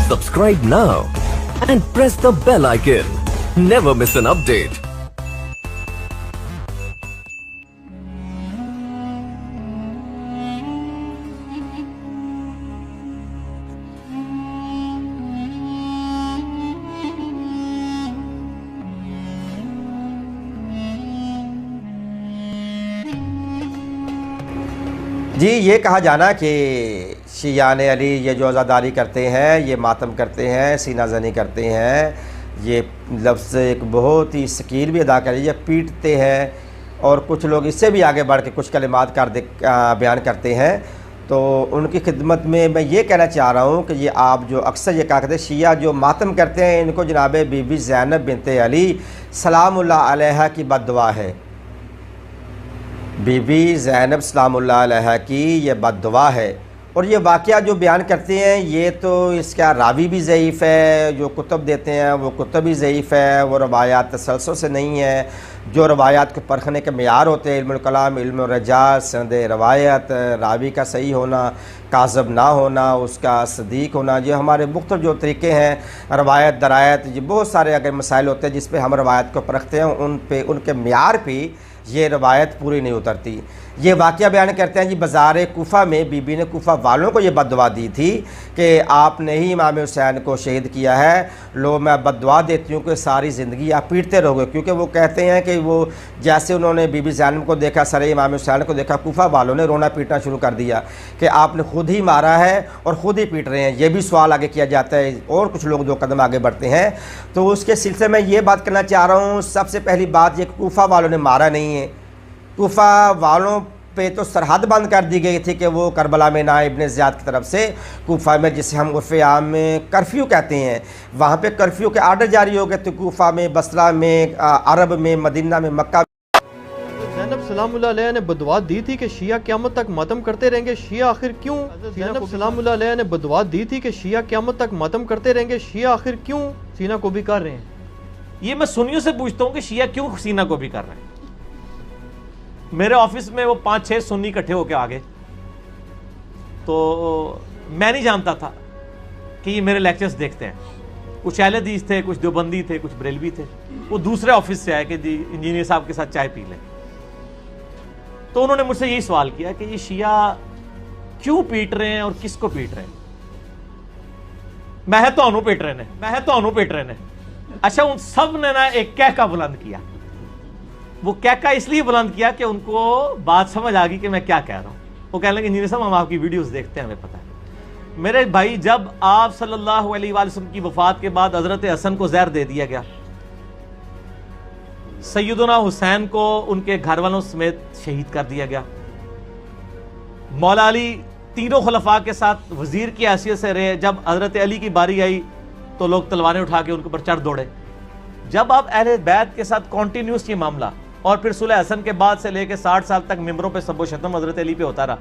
Subscribe now and press the bell icon. Never miss an update. जी, ये कहा जाना कि शियान अली ये जो अज़ादारी करते हैं, ये मातम करते हैं, सीना जनी करते हैं, ये लफ्ज़ एक बहुत ही शकील भी अदा करिए, पीटते हैं और कुछ लोग इससे भी आगे बढ़ के कुछ कलिमात बयान करते हैं। तो उनकी खिदमत में मैं ये कहना चाह रहा हूँ कि ये आप जो अक्सर ये कहा करते हैं शिया जो मातम करते हैं, इनको जनाब बीबी ज़ैनब बिनते अली सलामुल्लाह अलैहा की बद्दुआ है। बीबी ज़ैनब सलामुल्लाह अलैहा की ये बद्दुआ है। और ये वाक़या जो बयान करते हैं ये तो इसका रावी भी ज़ईफ़ है, जो कुतुब देते हैं वो कुतुब भी ज़ईफ़ है, वो रवायात तसलसल से नहीं है। जो रवायात को परखने के मेयार होते हैं इल्मुल कलाम, इल्मुल रजात, सनद रवायत, रावी का सही होना, काज़ब ना होना, उसका सदीक होना, ये हमारे मुख्तलिफ जो तरीक़े हैं रवायत दरायत, ये बहुत सारे अगर मसाइल होते हैं जिस पे हम रवायत को परखते हैं, उन पे उनके मेयार पे ये रवायत पूरी नहीं उतरती। ये वाक़या बयान करते हैं जी बाज़ार कूफ़ा में बीबी ने कूफ़ा वालों को ये बद्दुआ दी थी कि आपने ही इमाम हुसैन को शहीद किया है, लो मैं बद्दुआ देती हूँ कि सारी ज़िंदगी आप पीटते रहोगे। क्योंकि वो कहते हैं कि वो जैसे उन्होंने बीबी ज़ैनब को देखा, सरे इमाम हुसैन को देखा, कूफ़ा वालों ने रोना पीटना शुरू कर दिया कि आपने ख़ुद ही मारा है और ख़ुद ही पीट रहे हैं। ये भी सवाल आगे किया जाता है और कुछ लोग जो कदम आगे बढ़ते हैं। तो उसके सिलसिले में ये बात करना चाह रहा हूँ, सबसे पहली बात ये कूफ़ा वालों ने मारा नहीं है। कूफ़ा वालों पे तो सरहद बंद कर दी गई थी कि वो करबला में ना इब्न ज़ियाद की तरफ से कूफ़ा में, जिसे हम उर्फ़ आम में कर्फ्यू कहते हैं, वहाँ पे कर्फ्यू के आर्डर जारी हो गए थे। कूफ़ा में, बसरा में, अरब में, मदीना में, मक्का। ज़ैनब सलामुल्लाह अलैहा ने बदुआ दी थी कि शिया क़यामत तक मातम करते रहेंगे, शिया आखिर क्यों? ज़ैनब सलामुल्लाह अलैहा ने बदुआ दी थी कि शिया क़यामत तक मातम करते रहेंगे, शिया आखिर क्यों सीना को भी कर रहे हैं? ये मैं सुन्नियों से पूछता हूँ कि शिया क्यों सीना को भी कर रहे हैं। मेरे ऑफिस में वो 5-6 सुन्नी इकट्ठे होके आ गए, तो मैं नहीं जानता था कि ये मेरे लेक्चर्स देखते हैं। कुछ अहले हदीस थे, कुछ देवबंदी थे, कुछ बरेलवी थे। वो दूसरे ऑफिस से आए कि जी इंजीनियर साहब के साथ चाय पी लें। तो उन्होंने मुझसे यही सवाल किया कि ये शिया क्यों पीट रहे हैं और किसको पीट रहे हैं। मैं तो अनु पीट रहे ने। अच्छा, उन सब ने ना एक कहका बुलंद किया। वो कहका इसलिए बुलंद किया कि उनको बात समझ आ गई कि मैं क्या कह रहा हूं। वो कह लगे इंजीनियर साहब हम आपकी वीडियोस देखते हैं, हमें पता है। मेरे भाई, जब आप सल्लल्लाहु अलैहि वसल्लम की वफात के बाद हजरत हसन को जहर दे दिया गया, सैयदना हुसैन को उनके घर वालों समेत शहीद कर दिया गया, मौला अली तीनों खुलफा के साथ वजीर की हैसियत से रहे, जब हजरत अली की बारी आई तो लोग तलवारें उठा के उनके ऊपर चढ़ दौड़े। जब आप अहले बैत के साथ कॉन्टिन्यूस ये मामला और फिर सुलह हसन के बाद से लेकर 60 साल तक मिंबरों पे सबो शतम हजरत अली पे होता रहा,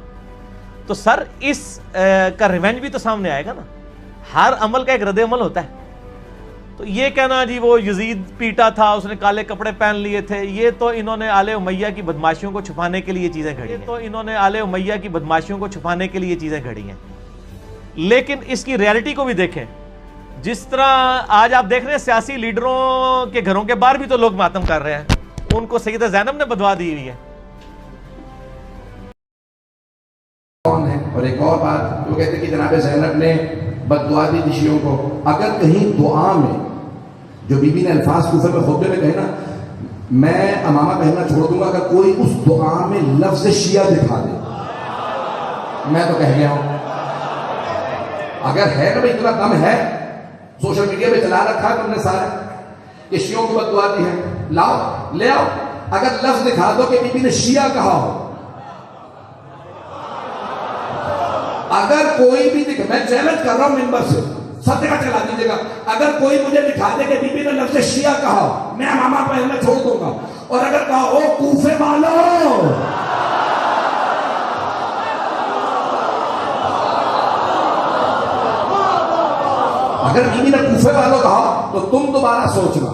तो सर इस का रिवेंज भी तो सामने आएगा ना। हर अमल का एक रद्द अमल होता है। तो ये कहना जी वो यजीद पीटा था, उसने काले कपड़े पहन लिए थे, ये तो इन्होंने आले उमैया की बदमाशियों को छुपाने के लिए चीजें घड़ी हैं। लेकिन इसकी रियलिटी को भी देखें। जिस तरह आज आप देख रहे हैं सियासी लीडरों के घरों के बाहर भी तो लोग मातम कर रहे हैं, उनको सैयदा ज़ैनब ने बदवा दी हुई है। और एक और बात वो कहते कि जनाब ज़ैनब ने बददुआ दी शियों को। अगर कहीं दुआ में जो बीबी ने अल्फाज कूफे में खुतबे में कहे ना, मैं अमामा पहनना छोड़ दूंगा, अगर कोई उस दुआ में लफ्ज शिया दिखा दे, मैं तो कह गया हूं। अगर है ना भाई, इतना दम है, सोशल मीडिया पे चला रखा है तुमने सारा कि शियों को बददुआ दी है, लाओ ले आओ। अगर लफ्ज दिखा दो कि बीबी ने शिया कहा हो, अगर कोई भी दिखे, मैं चैलेंज कर रहा हूं मिंबर से, सब जगह चला दीजिएगा, अगर कोई मुझे दिखा दे कि बीबी ने लफ्ज शिया कहा हो, मैं मामा पहनना छोड़ दूंगा। और अगर कहा ओ कूफे वालों, अगर बीबी ने कूफे वालों कहा तो तुम दोबारा सोचना।